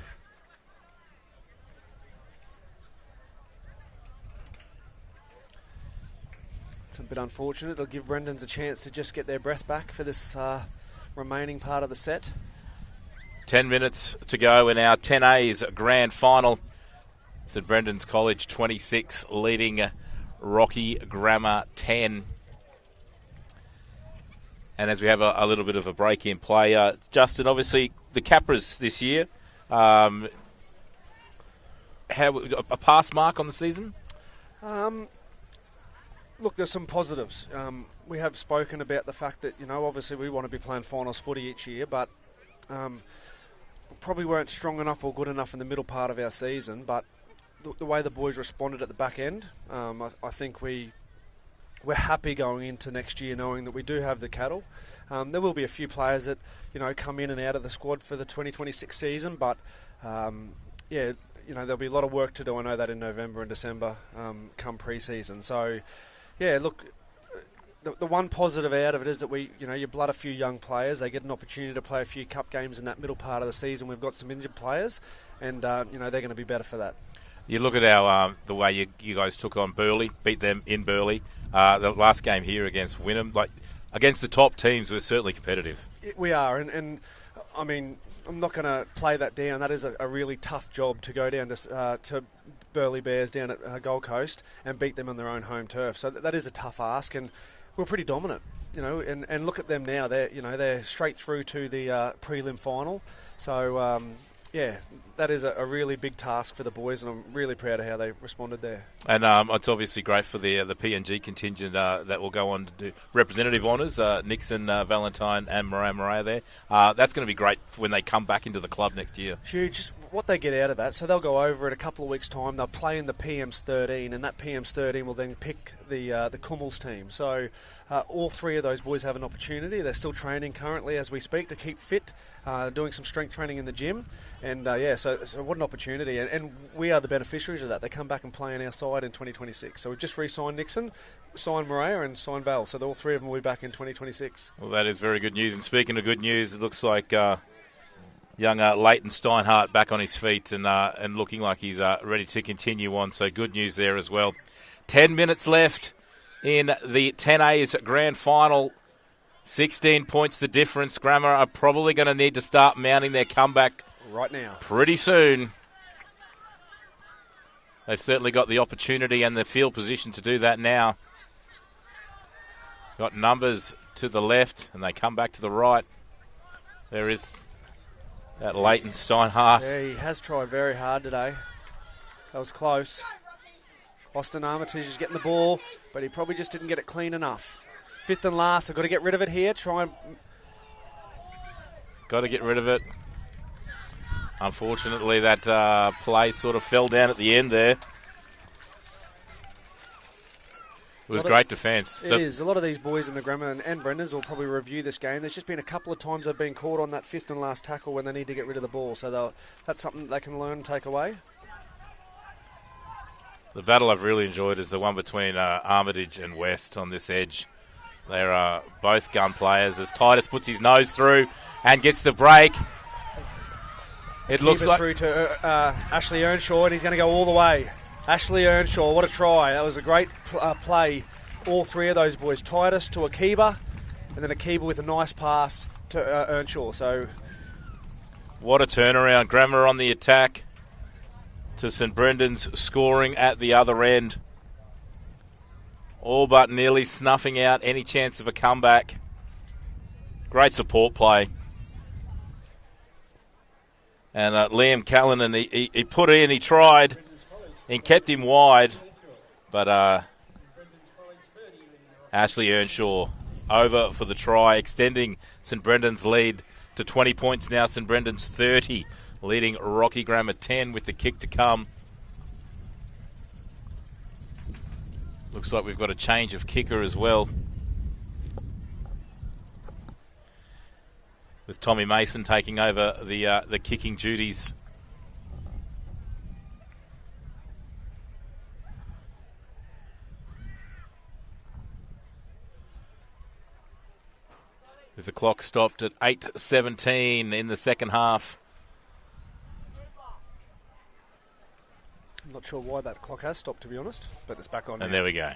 It's a bit unfortunate. It'll give Brendan's a chance to just get their breath back for this remaining part of the set. 10 minutes to go in our 10A's grand final. St Brendan's College 26 leading Rocky Grammar 10. And as we have a little bit of a break in play, Justin, obviously the Capras this year, how a pass mark on the season? Look, there's some positives. We have spoken about the fact that, obviously we want to be playing finals footy each year, but probably weren't strong enough or good enough in the middle part of our season. But the way the boys responded at the back end, I think we're happy going into next year knowing that we do have the cattle. There will be a few players that, come in and out of the squad for the 2026 season, but there'll be a lot of work to do. I know that in November and December come pre-season. So, yeah, look, the one positive out of it is that you blood a few young players. They get an opportunity to play a few cup games in that middle part of the season. We've got some injured players, and they're going to be better for that. You look at our the way you guys took on Burleigh, beat them in Burleigh. The last game here against Wynnum, against the top teams, we're certainly competitive. We are, and I mean, I'm not going to play that down. That is a really tough job to go down to Burleigh Bears down at Gold Coast and beat them on their own home turf. So that is a tough ask, and we're pretty dominant. And look at them now. They're straight through to the prelim final. So that is a really big task for the boys, and I'm really proud of how they responded there. And it's obviously great for the PNG contingent that will go on to do representative honours. Nixon, Valentine and Maria there. That's going to be great when they come back into the club next year. Huge. What they get out of that, so they'll go over in a couple of weeks' time. They'll play in the PM's 13, and that PM's 13 will then pick the Kummels team. So all three of those boys have an opportunity. They're still training currently as we speak to keep fit, doing some strength training in the gym. And so what an opportunity. And we are the beneficiaries of that. They come back and play on our side in 2026. So we've just re-signed Nixon, signed Maria and signed Val. So all three of them will be back in 2026. Well, that is very good news. And speaking of good news, it looks like young Leighton Steinhardt back on his feet and looking like he's ready to continue on. So good news there as well. 10 minutes left in the 10A's grand final. 16 points the difference. Grammar are probably going to need to start mounting their comeback right now, pretty soon. They've certainly got the opportunity and the field position to do that now. Got numbers to the left, and they come back to the right. There is that Leighton Steinhardt. Yeah, he has tried very hard today. That was close. Austin Armitage is getting the ball, but he probably just didn't get it clean enough. Fifth and last. I've got to get rid of it here. Got to get rid of it. Unfortunately, that play sort of fell down at the end there. It was great defence. It is. A lot of these boys in the Grammar and Brendan's will probably review this game. There's just been a couple of times they've been caught on that fifth and last tackle when they need to get rid of the ball. So that's something they can learn and take away. The battle I've really enjoyed is the one between Armitage and West on this edge. They're both gun players as Titus puts his nose through and gets the break. It looks like through to Ashley Earnshaw, and he's going to go all the way. Ashley Earnshaw, what a try. That was a great play. All three of those boys. Titus to Akiba, and then Akiba with a nice pass to Earnshaw. So What a turnaround. Grammar on the attack to St Brendan's scoring at the other end. All but nearly snuffing out any chance of a comeback. Great support play. And Liam Callanan, he put in, he tried, and kept him wide. But Ashley Earnshaw over for the try, extending St Brendan's lead to 20 points now. St Brendan's 30, leading Rocky Grammar 10 with the kick to come. Looks like we've got a change of kicker as well, with Tommy Mason taking over the kicking duties. With the clock stopped at 8:17 in the second half. I'm not sure why that clock has stopped, to be honest, but it's back on now. And there we go.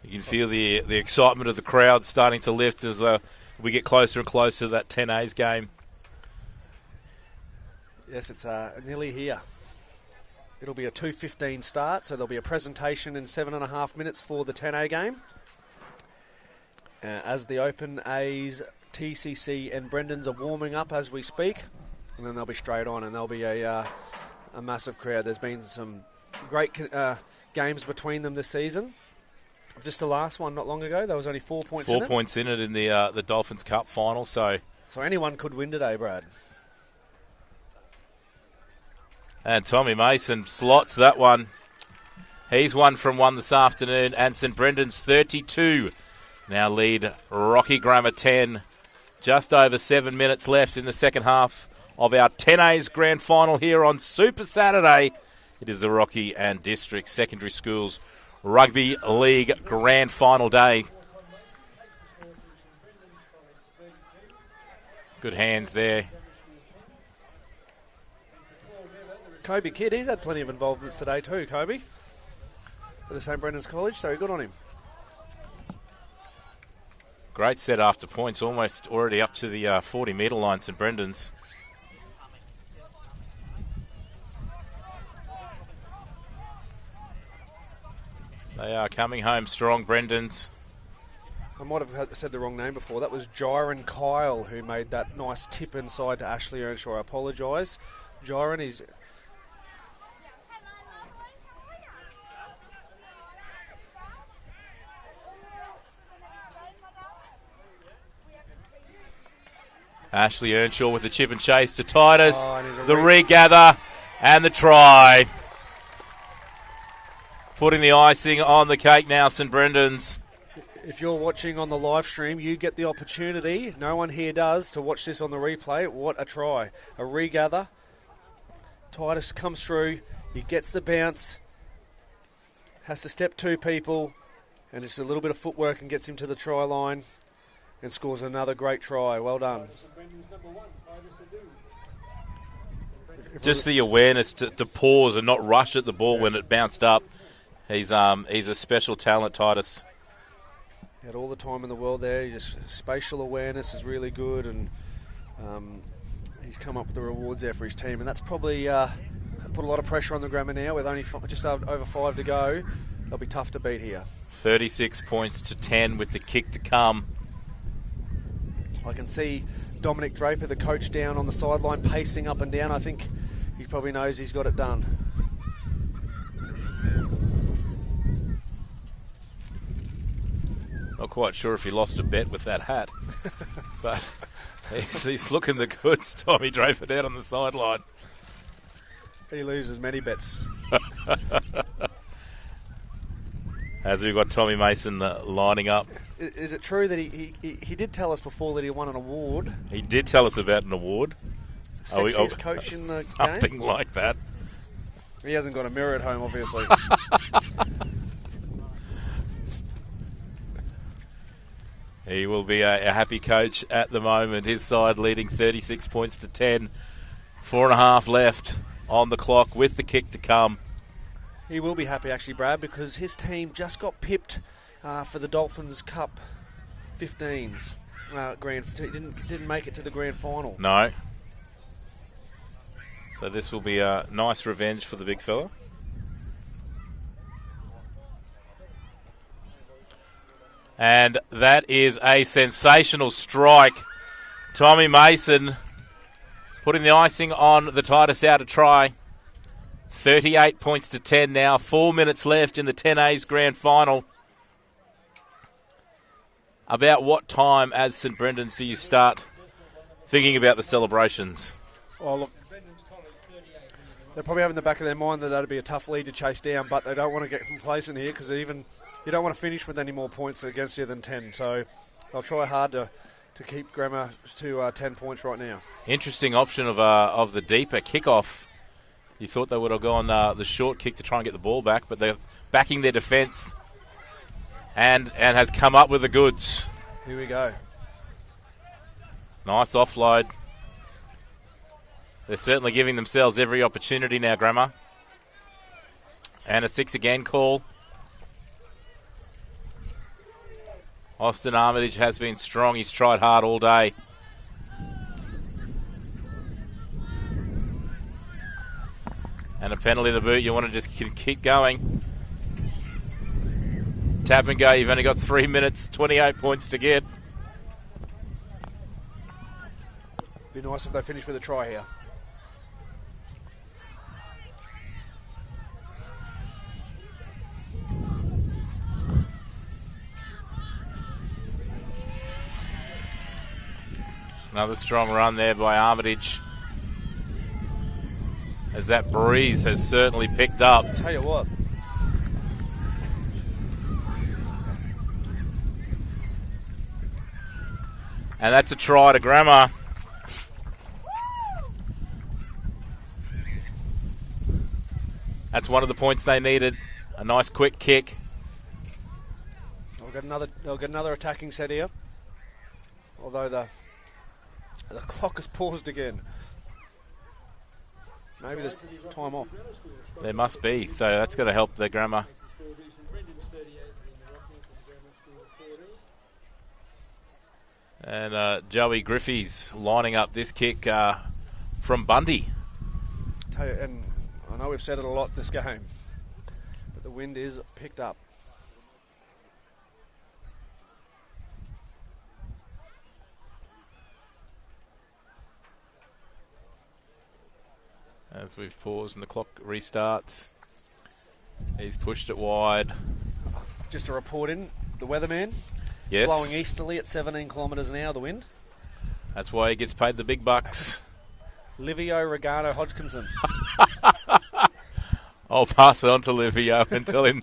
You can feel the excitement of the crowd starting to lift as we get closer and closer to that 10A's game. Yes, it's nearly here. It'll be a 2:15 start, so there'll be a presentation in 7.5 minutes for the 10A game. As the Open A's, TCC and Brendan's are warming up as we speak, and then they'll be straight on, and there'll be a massive crowd. There's been some great games between them this season. Just the last one not long ago, there was only 4 points in it. 4 points in it in the Dolphins Cup final, so anyone could win today, Brad. And Tommy Mason slots that one. He's 1 from 1 this afternoon, and St Brendan's 32 now lead Rocky Grammar 10. Just over 7 minutes left in the second half of our 10A's grand final here on Super Saturday. It is the Rocky and District Secondary Schools Rugby League grand final day. Good hands there. Kobe Kidd, he's had plenty of involvements today too, Kobe, for the St Brendan's College, so good on him. Great set after points, almost already up to the 40-metre line, St Brendan's. They are coming home strong, Brendan's. I might have said the wrong name before. That was Jiren Kyle who made that nice tip inside to Ashley Earnshaw. I apologise. Jiren, he's... Ashley Earnshaw with the chip and chase to Titus. The regather and the try. Putting the icing on the cake now, St Brendan's. If you're watching on the live stream, you get the opportunity, no one here does, to watch this on the replay. What a try. A regather. Titus comes through. He gets the bounce. Has to step 2 people. And just a little bit of footwork and gets him to the try line. And scores another great try. Well done. Just the awareness to pause and not rush at the ball when it bounced up. He's a special talent, Titus. He had all the time in the world there. Just spatial awareness is really good, and he's come up with the rewards there for his team. And that's probably put a lot of pressure on the Grammar now with only just over 5 to go. They'll be tough to beat here. 36 points to 10 with the kick to come. I can see Dominic Draper, the coach, down on the sideline, pacing up and down. I think he probably knows he's got it done. Not quite sure if he lost a bet with that hat, but he's looking the goods, Tommy Draper, down on the sideline. He loses many bets. As we've got Tommy Mason lining up. Is it true that he did tell us before that he won an award? He did tell us about an award. Sexiest coach in the something game? like that. He hasn't got a mirror at home, obviously. He will be a happy coach at the moment. His side leading 36 points to 10. 4.5 left on the clock with the kick to come. He will be happy, actually, Brad, because his team just got pipped for the Dolphins Cup 15s. Didn't make it to the grand final. No. So this will be a nice revenge for the big fella. And that is a sensational strike. Tommy Mason putting the icing on the tightest out to try. 38 points to 10 now. 4 minutes left in the 10A's grand final. About what time as St Brendan's do you start thinking about the celebrations? Oh, look, they probably have in the back of their mind that that'd be a tough lead to chase down, but they don't want to get complacent here because you don't want to finish with any more points against you than 10. So they'll try hard to keep Grammar to 10 points right now. Interesting option of the deeper kickoff. You thought they would have gone the short kick to try and get the ball back, but they're backing their defence and has come up with the goods. Here we go. Nice offload. They're certainly giving themselves every opportunity now, Grammar. And a 6 again call. Austin Armitage has been strong. He's tried hard all day. And a penalty to boot. You want to just keep going. Tap and go. You've only got 3 minutes, 28 points to get. Be nice if they finish with a try here. Another strong run there by Armitage. As that breeze has certainly picked up. Tell you what. And that's a try to Grammar. That's one of the points they needed. A nice quick kick. They'll get another attacking set here. Although the clock has paused again. Maybe there's time off. There must be. So that's going to help the Grammar. And Joey Griffey's lining up this kick from Bundy. And I know we've said it a lot this game, but the wind is picked up. As we've paused and the clock restarts. He's pushed it wide. Just a report in, the weatherman. Yes. Blowing easterly at 17 kilometres an hour, the wind. That's why he gets paid the big bucks. Livio Regano Hodgkinson. I'll pass it on to Livio and tell him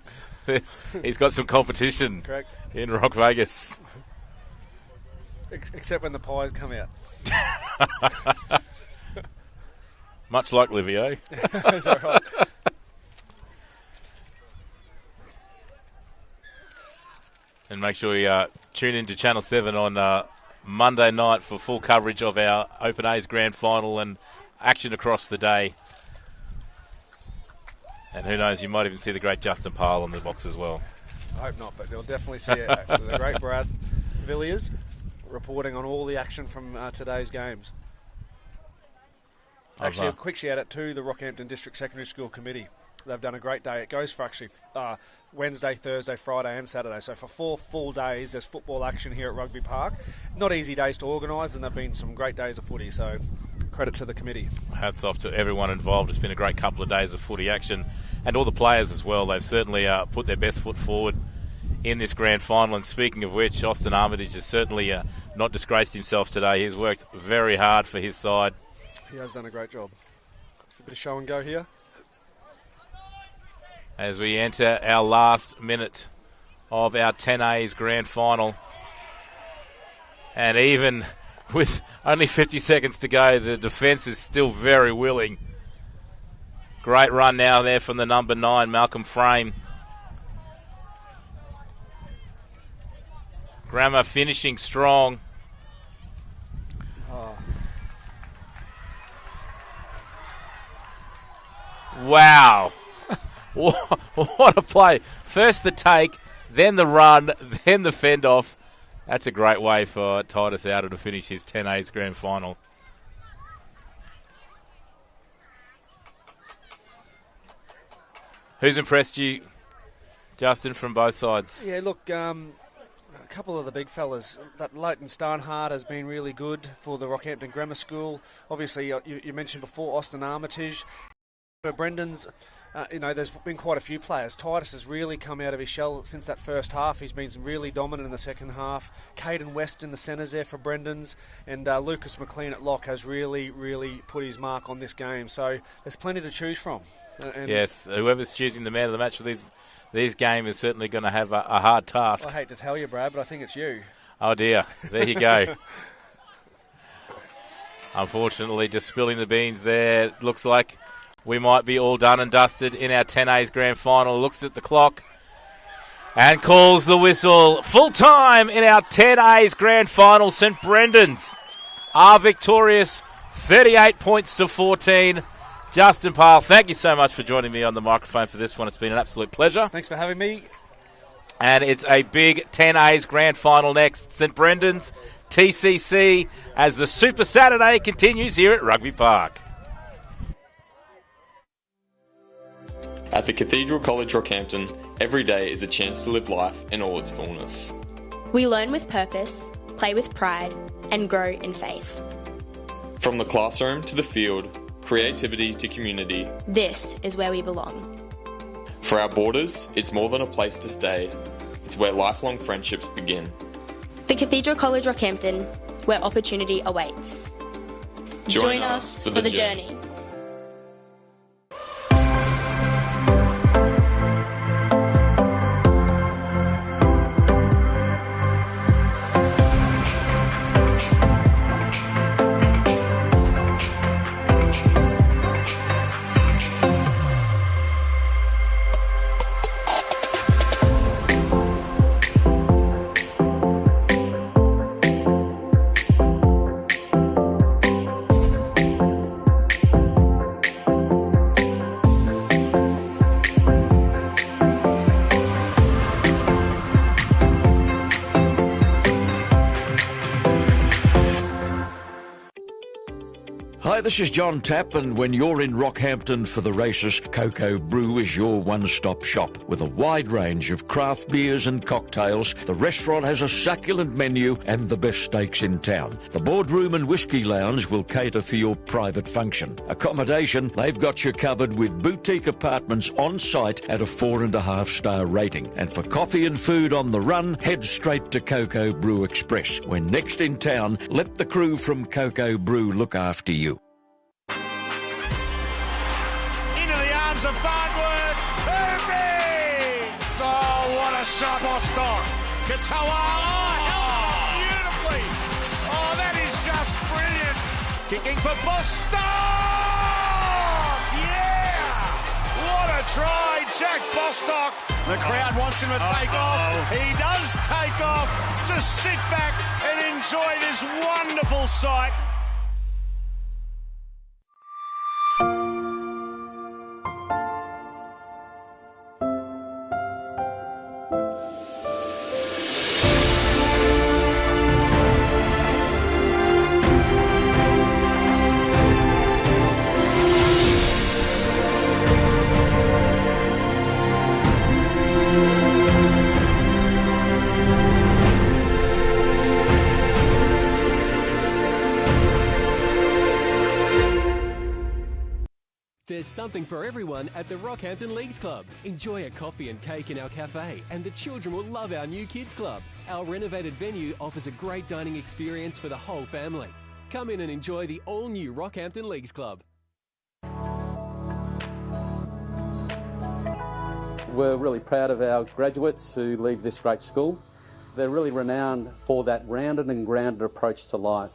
he's got some competition. Correct. In Rock Vegas. Except when the pies come out. Much like Livio. Is that right? And make sure you tune into Channel 7 on Monday night for full coverage of our Open A's Grand Final and action across the day. And who knows, you might even see the great Justin Parle on the box as well. I hope not, but you'll definitely see the great Brad Villiers reporting on all the action from today's games. Actually, a quick shout out to the Rockhampton District Secondary School Committee. They've done a great day. It goes for actually Wednesday, Thursday, Friday and Saturday. So for 4 full days, there's football action here at Rugby Park. Not easy days to organise, and there have been some great days of footy. So credit to the committee. Hats off to everyone involved. It's been a great couple of days of footy action. And all the players as well. They've certainly put their best foot forward in this grand final. And speaking of which, Austin Armitage has certainly not disgraced himself today. He's worked very hard for his side. He has done a great job. A bit of show and go here. As we enter our last minute of our 10A's grand final. And even with only 50 seconds to go, the defence is still very willing. Great run now there from the number 9, Malcolm Frame. Grammar finishing strong. Oh. Wow. What a play. First the take, then the run, then the fend off. That's a great way for Titus Outer to finish his 10A's grand final. Who's impressed you, Justin, from both sides? Yeah, look, a couple of the big fellas. That Leighton Starnhart has been really good for the Rockhampton Grammar School. Obviously, you mentioned before Austin Armitage. For Brendan's, there's been quite a few players. Titus has really come out of his shell since that first half. He's been really dominant in the second half. Caden West in the centres there for Brendan's. And Lucas McLean at lock has really, really put his mark on this game. So there's plenty to choose from. Yes, whoever's choosing the man of the match for these games is certainly going to have a hard task. I hate to tell you, Brad, but I think it's you. Oh, dear. There you go. Unfortunately, just spilling the beans there. Looks like we might be all done and dusted in our 10A's grand final. Looks at the clock and calls the whistle. Full time in our 10A's grand final. St Brendan's are victorious, 38 points to 14. Justin Pyle, thank you so much for joining me on the microphone for this one. It's been an absolute pleasure. Thanks for having me. And it's a big 10A's grand final next. St Brendan's TCC as the Super Saturday continues here at Rugby Park. At the Cathedral College Rockhampton, every day is a chance to live life in all its fullness. We learn with purpose, play with pride, and grow in faith. From the classroom to the field, creativity to community. This is where we belong. For our boarders, it's more than a place to stay. It's where lifelong friendships begin. The Cathedral College Rockhampton, where opportunity awaits. Join us for the journey. Hi, this is John Tapp, and when you're in Rockhampton for the races, Cocoa Brew is your one-stop shop. With a wide range of craft beers and cocktails, the restaurant has a succulent menu and the best steaks in town. The boardroom and whiskey lounge will cater for your private function. Accommodation, they've got you covered with boutique apartments on site at a 4.5-star rating. And for coffee and food on the run, head straight to Cocoa Brew Express. When next in town, let the crew from Cocoa Brew look after you. Of Farnworth, Herby! Oh, what a shot, Bostock! Katoa, held beautifully! Oh, that is just brilliant! Kicking for Bostock! Yeah! What a try, Jack Bostock! The crowd wants him to take off. He does take off. Just sit back and enjoy this wonderful sight. There's something for everyone at the Rockhampton Leagues Club. Enjoy a coffee and cake in our cafe, and the children will love our new kids club. Our renovated venue offers a great dining experience for the whole family. Come in and enjoy the all-new Rockhampton Leagues Club. We're really proud of our graduates who leave this great school. They're really renowned for that rounded and grounded approach to life.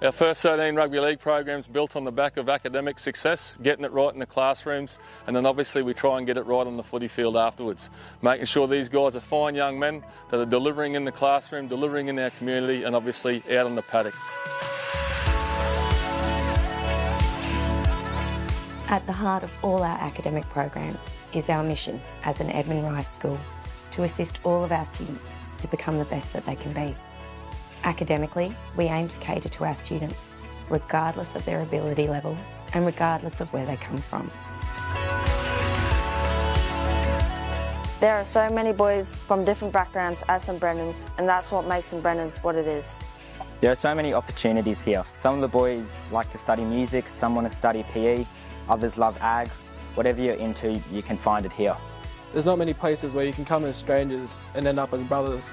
Our first 13 rugby league programs built on the back of academic success, getting it right in the classrooms, and then obviously we try and get it right on the footy field afterwards, making sure these guys are fine young men that are delivering in the classroom, delivering in our community, and obviously out on the paddock. At the heart of all our academic programs is our mission as an Edmund Rice School to assist all of our students to become the best that they can be. Academically, we aim to cater to our students regardless of their ability levels and regardless of where they come from. There are so many boys from different backgrounds at St Brendan's, and that's what makes St Brendan's what it is. There are so many opportunities here. Some of the boys like to study music, some want to study PE, others love ag. Whatever you're into, you can find it here. There's not many places where you can come as strangers and end up as brothers.